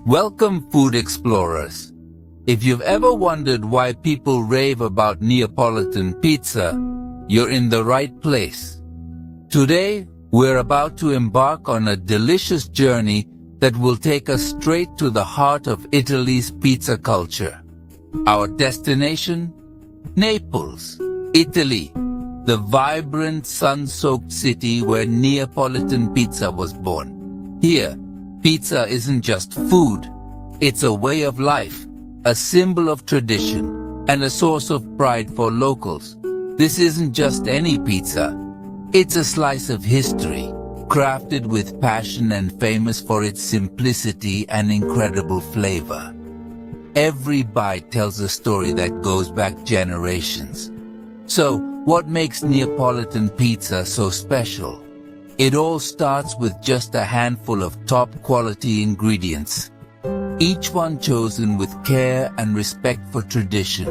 Welcome, food explorers. If you've ever wondered why people rave about Neapolitan pizza, you're in the right place. Today, we're about to embark on a delicious journey that will take us straight to the heart of Italy's pizza culture. Our destination? Naples, Italy, the vibrant, sun-soaked city where Neapolitan pizza was born. Here, pizza isn't just food, it's a way of life, a symbol of tradition, and a source of pride for locals. This isn't just any pizza, it's a slice of history, crafted with passion and famous for its simplicity and incredible flavor. Every bite tells a story that goes back generations. So, what makes Neapolitan pizza so special? It all starts with just a handful of top-quality ingredients, each one chosen with care and respect for tradition.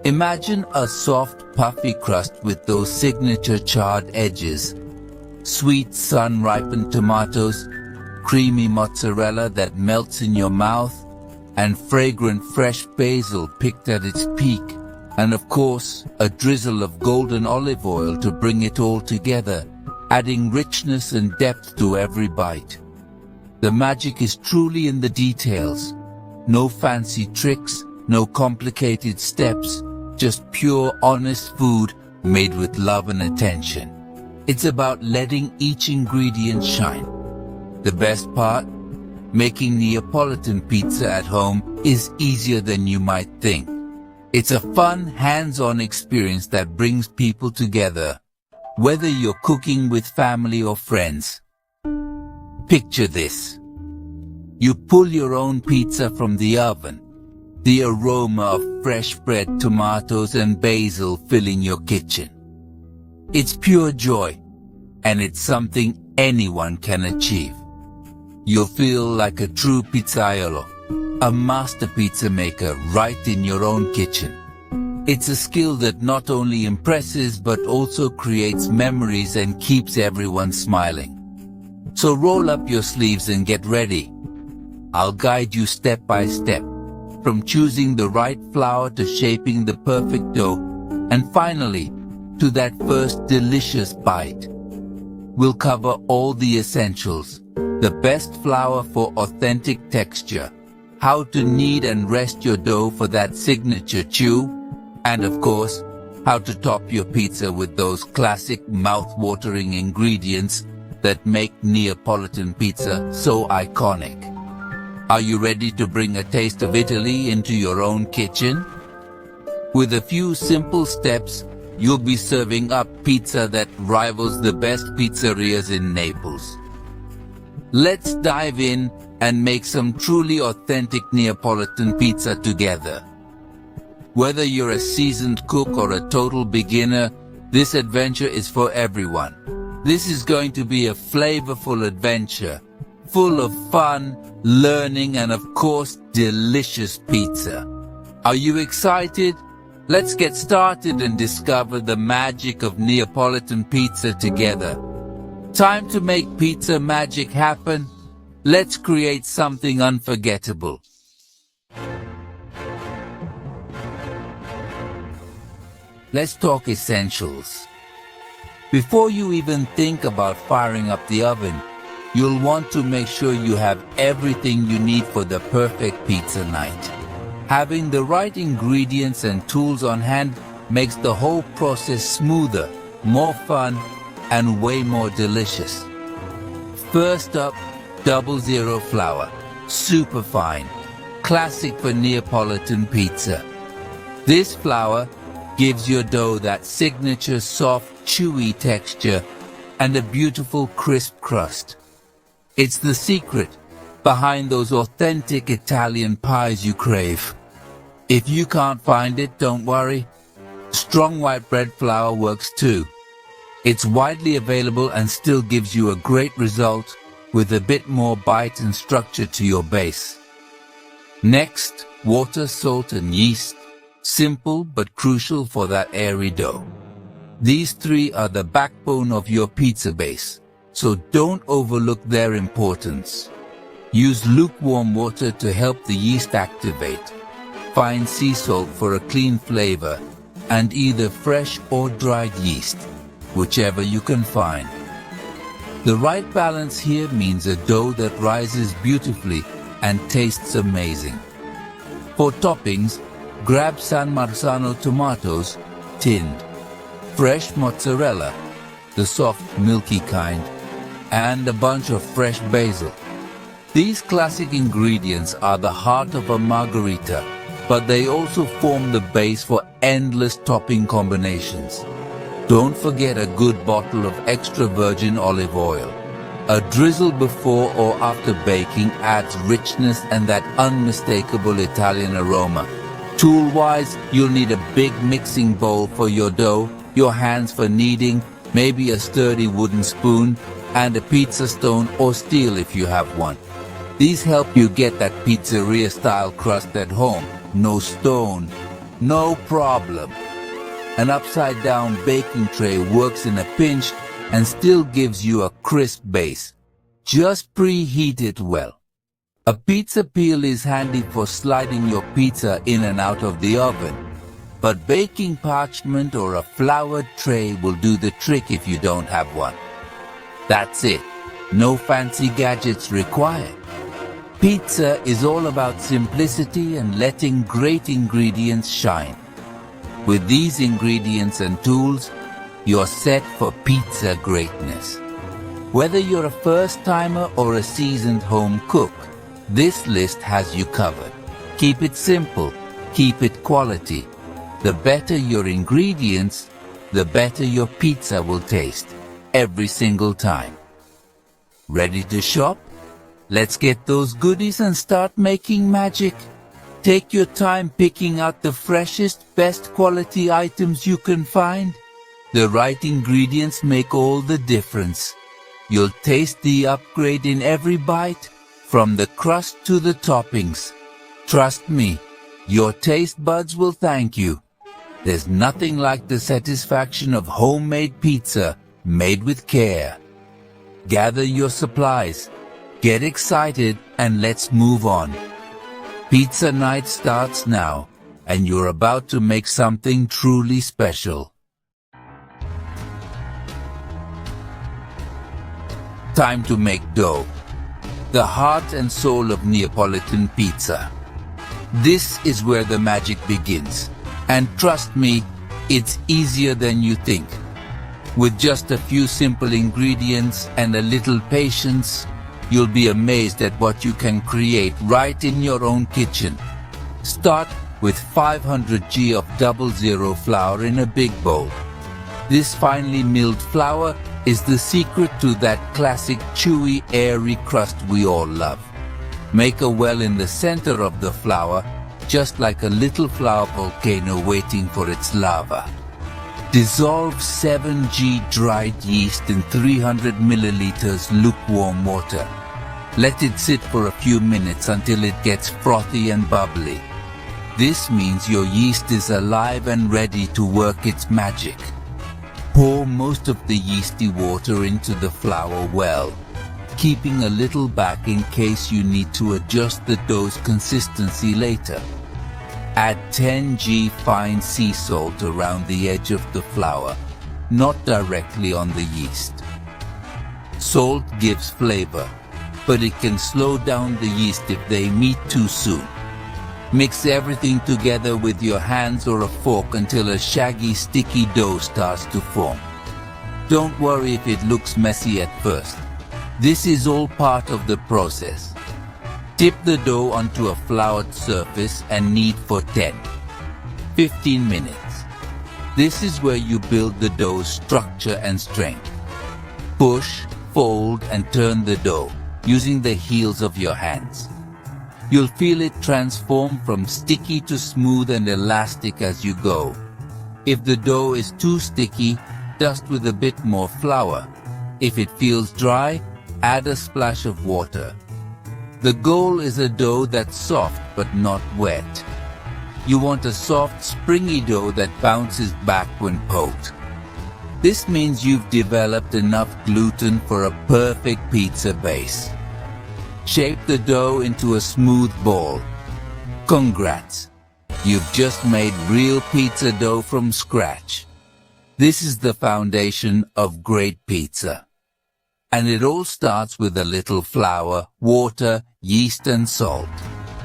Imagine a soft, puffy crust with those signature charred edges, sweet sun-ripened tomatoes, creamy mozzarella that melts in your mouth, and fragrant fresh basil picked at its peak, and of course, a drizzle of golden olive oil to bring it all together, adding richness and depth to every bite. The magic is truly in the details. No fancy tricks, no complicated steps, just pure, honest food made with love and attention. It's about letting each ingredient shine. The best part? Making Neapolitan pizza at home is easier than you might think. It's a fun, hands-on experience that brings people together, whether you're cooking with family or friends. Picture this. You pull your own pizza from the oven, the aroma of fresh bread, tomatoes, and basil filling your kitchen. It's pure joy, and it's something anyone can achieve. You'll feel like a true pizzaiolo, a master pizza maker right in your own kitchen. It's a skill that not only impresses but also creates memories and keeps everyone smiling. So roll up your sleeves and get ready. I'll guide you step by step, from choosing the right flour to shaping the perfect dough, and finally, to that first delicious bite. We'll cover all the essentials, the best flour for authentic texture, how to knead and rest your dough for that signature chew, and of course, how to top your pizza with those classic mouth-watering ingredients that make Neapolitan pizza so iconic. Are you ready to bring a taste of Italy into your own kitchen? With a few simple steps, you'll be serving up pizza that rivals the best pizzerias in Naples. Let's dive in and make some truly authentic Neapolitan pizza together. Whether you're a seasoned cook or a total beginner, this adventure is for everyone. This is going to be a flavorful adventure, full of fun, learning, and of course, delicious pizza. Are you excited? Let's get started and discover the magic of Neapolitan pizza together. Time to make pizza magic happen. Let's create something unforgettable. Let's talk essentials. Before you even think about firing up the oven, you'll want to make sure you have everything you need for the perfect pizza night. Having the right ingredients and tools on hand makes the whole process smoother, more fun, and way more delicious. First up, 00 flour, super fine, classic for Neapolitan pizza. This flour gives your dough that signature soft, chewy texture and a beautiful crisp crust. It's the secret behind those authentic Italian pies you crave. If you can't find it, don't worry. Strong white bread flour works too. It's widely available and still gives you a great result with a bit more bite and structure to your base. Next, water, salt, and yeast. Simple but crucial for that airy dough. These three are the backbone of your pizza base, so don't overlook their importance. Use lukewarm water to help the yeast activate. Fine sea salt for a clean flavor, and either fresh or dried yeast, whichever you can find. The right balance here means a dough that rises beautifully and tastes amazing. For toppings, grab San Marzano tomatoes, tinned, fresh mozzarella, the soft milky kind, and a bunch of fresh basil. These classic ingredients are the heart of a margherita, but they also form the base for endless topping combinations. Don't forget a good bottle of extra virgin olive oil. A drizzle before or after baking adds richness and that unmistakable Italian aroma. Tool-wise, you'll need a big mixing bowl for your dough, your hands for kneading, maybe a sturdy wooden spoon, and a pizza stone or steel if you have one. These help you get that pizzeria-style crust at home. No stone, no problem. An upside-down baking tray works in a pinch and still gives you a crisp base. Just preheat it well. A pizza peel is handy for sliding your pizza in and out of the oven, but baking parchment or a floured tray will do the trick if you don't have one. That's it. No fancy gadgets required. Pizza is all about simplicity and letting great ingredients shine. With these ingredients and tools, you're set for pizza greatness. Whether you're a first-timer or a seasoned home cook, this list has you covered. Keep it simple, keep it quality. The better your ingredients, the better your pizza will taste, every single time. Ready to shop? Let's get those goodies and start making magic. Take your time picking out the freshest, best quality items you can find. The right ingredients make all the difference. You'll taste the upgrade in every bite, from the crust to the toppings. Trust me, your taste buds will thank you. There's nothing like the satisfaction of homemade pizza made with care. Gather your supplies. Get excited and let's move on. Pizza night starts now, and you're about to make something truly special. Time to make dough. The heart and soul of Neapolitan pizza. This is where the magic begins. And trust me, it's easier than you think. With just a few simple ingredients and a little patience, you'll be amazed at what you can create right in your own kitchen. Start with 500 g of 00 flour in a big bowl. This finely milled flour is the secret to that classic chewy, airy crust we all love. Make a well in the center of the flour, just like a little flour volcano waiting for its lava. Dissolve 7g dried yeast in 300 milliliters lukewarm water. Let it sit for a few minutes until it gets frothy and bubbly. This means your yeast is alive and ready to work its magic. Pour most of the yeasty water into the flour well, keeping a little back in case you need to adjust the dough's consistency later. Add 10g fine sea salt around the edge of the flour, not directly on the yeast. Salt gives flavor, but it can slow down the yeast if they meet too soon. Mix everything together with your hands or a fork until a shaggy, sticky dough starts to form. Don't worry if it looks messy at first. This is all part of the process. Tip the dough onto a floured surface and knead for 10-15 minutes. This is where you build the dough's structure and strength. Push, fold, and turn the dough using the heels of your hands. You'll feel it transform from sticky to smooth and elastic as you go. If the dough is too sticky, dust with a bit more flour. If it feels dry, add a splash of water. The goal is a dough that's soft but not wet. You want a soft, springy dough that bounces back when poked. This means you've developed enough gluten for a perfect pizza base. Shape the dough into a smooth ball. Congrats! You've just made real pizza dough from scratch. This is the foundation of great pizza. And it all starts with a little flour, water, yeast and salt.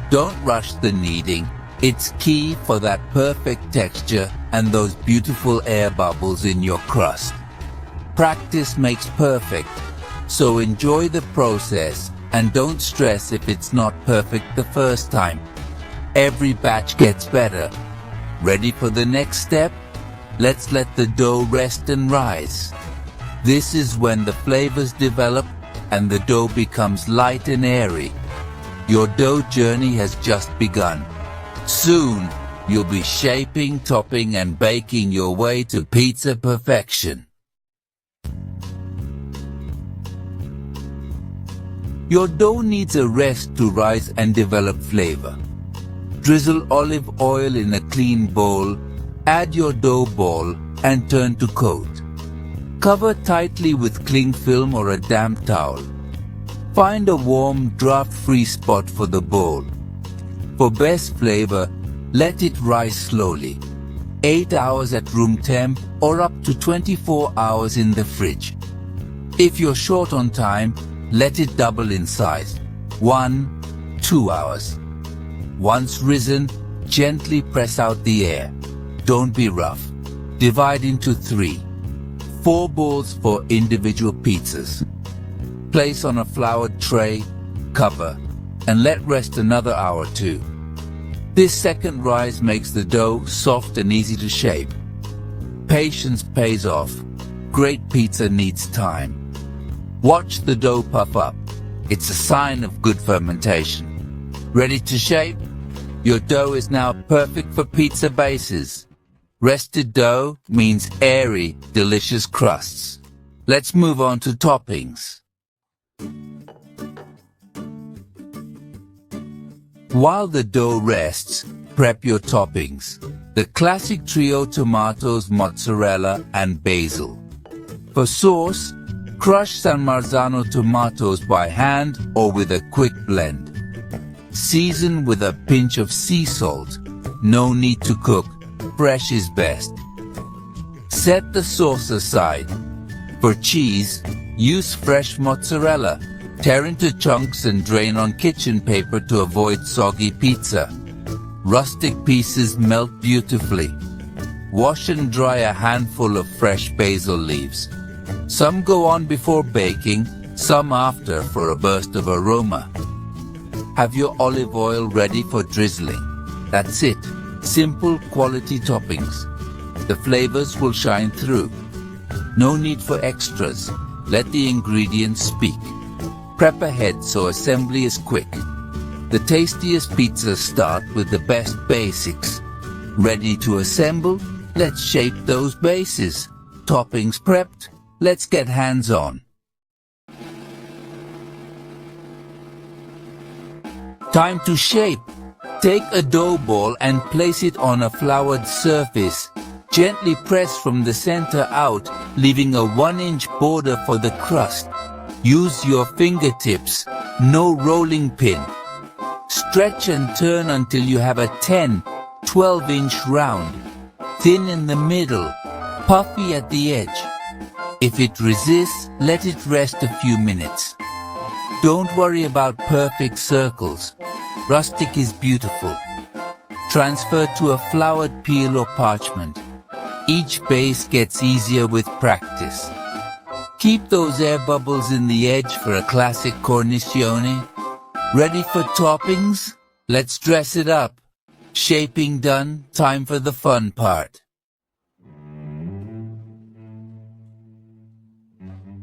Don't rush the kneading. It's key for that perfect texture and those beautiful air bubbles in your crust. Practice makes perfect, so enjoy the process and don't stress if it's not perfect the first time. Every batch gets better. Ready for the next step? Let's let the dough rest and rise. This is when the flavors develop and the dough becomes light and airy. Your dough journey has just begun. Soon, you'll be shaping, topping, and baking your way to pizza perfection. Your dough needs a rest to rise and develop flavor. Drizzle olive oil in a clean bowl, add your dough ball, and turn to coat. Cover tightly with cling film or a damp towel. Find a warm, draft-free spot for the bowl. For best flavor, let it rise slowly. 8 hours at room temp or up to 24 hours in the fridge. If you're short on time, let it double in size. 1-2 hours. Once risen, gently press out the air. Don't be rough. Divide into 3. 4 bowls for individual pizzas. Place on a floured tray, cover, and let rest another hour or 2. This second rise makes the dough soft and easy to shape. Patience pays off. Great pizza needs time. Watch the dough puff up. It's a sign of good fermentation. Ready to shape? Your dough is now perfect for pizza bases. Rested dough means airy, delicious crusts. Let's move on to toppings. While the dough rests, prep your toppings. The classic trio: tomatoes, mozzarella, and basil. For sauce, crush San Marzano tomatoes by hand or with a quick blend. Season with a pinch of sea salt. No need to cook. Fresh is best. Set the sauce aside. For cheese, use fresh mozzarella. Tear into chunks and drain on kitchen paper to avoid soggy pizza. Rustic pieces melt beautifully. Wash and dry a handful of fresh basil leaves. Some go on before baking, some after for a burst of aroma. Have your olive oil ready for drizzling. That's it. Simple, quality toppings. The flavors will shine through. No need for extras. Let the ingredients speak. Prep ahead so assembly is quick. The tastiest pizzas start with the best basics. Ready to assemble? Let's shape those bases. Toppings prepped? Let's get hands-on. Time to shape. Take a dough ball and place it on a floured surface. Gently press from the center out, leaving a 1-inch border for the crust. Use your fingertips, no rolling pin. Stretch and turn until you have a 10-12-inch round. Thin in the middle, puffy at the edge. If it resists, let it rest a few minutes. Don't worry about perfect circles. Rustic is beautiful. Transfer to a floured peel or parchment. Each base gets easier with practice. Keep those air bubbles in the edge for a classic cornicione. Ready for toppings? Let's dress it up. Shaping done, time for the fun part.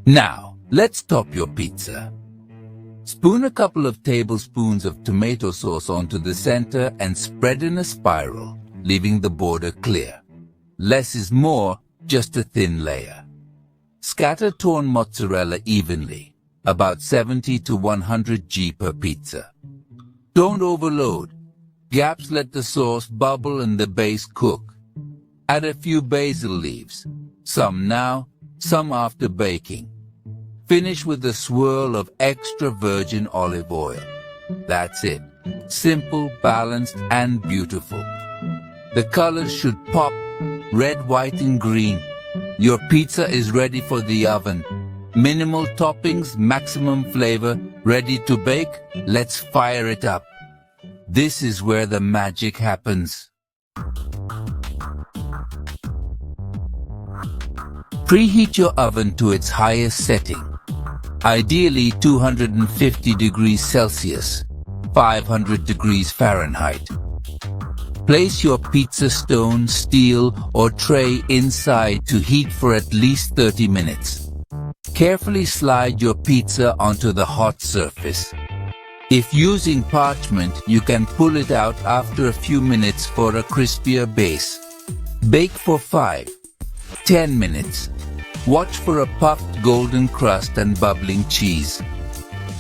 Now, let's top your pizza. Spoon a couple of tablespoons of tomato sauce onto the center and spread in a spiral, leaving the border clear. Less is more, just a thin layer. Scatter torn mozzarella evenly, about 70 to 100 g per pizza. Don't overload. Gaps let the sauce bubble and the base cook. Add a few basil leaves, some now, some after baking. Finish with a swirl of extra virgin olive oil. That's it. Simple, balanced, and beautiful. The colors should pop: red, white, and green. Your pizza is ready for the oven. Minimal toppings, maximum flavor, ready to bake. Let's fire it up. This is where the magic happens. Preheat your oven to its highest setting, ideally 250 degrees Celsius, 500 degrees Fahrenheit. Place your pizza stone, steel, or tray inside to heat for at least 30 minutes. Carefully slide your pizza onto the hot surface. If using parchment, you can pull it out after a few minutes for a crispier base. Bake for 5–10 minutes. Watch for a puffed golden crust and bubbling cheese.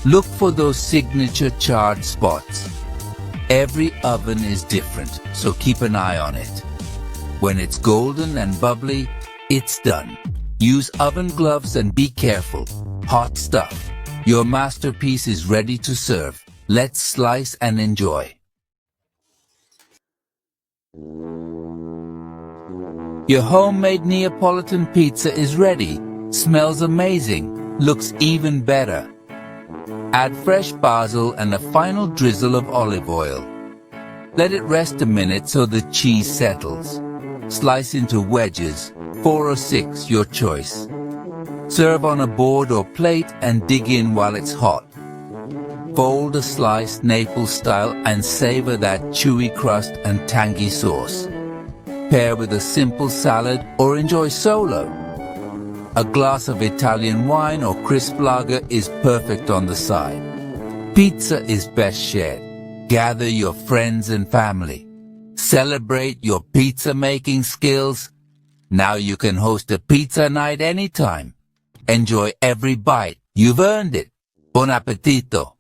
Look for those signature charred spots. Every oven is different, so keep an eye on it. When it's golden and bubbly, it's done. Use oven gloves and be careful. Hot stuff. Your masterpiece is ready to serve. Let's slice and enjoy. Your homemade Neapolitan pizza is ready. Smells amazing. Looks even better. Add fresh basil and a final drizzle of olive oil. Let it rest a minute so the cheese settles. Slice into wedges, 4 or 6, your choice. Serve on a board or plate and dig in while it's hot. Fold a slice Naples style and savor that chewy crust and tangy sauce. Pair with a simple salad or enjoy solo. A glass of Italian wine or crisp lager is perfect on the side. Pizza is best shared. Gather your friends and family. Celebrate your pizza making skills. Now you can host a pizza night anytime. Enjoy every bite. You've earned it. Buon appetito.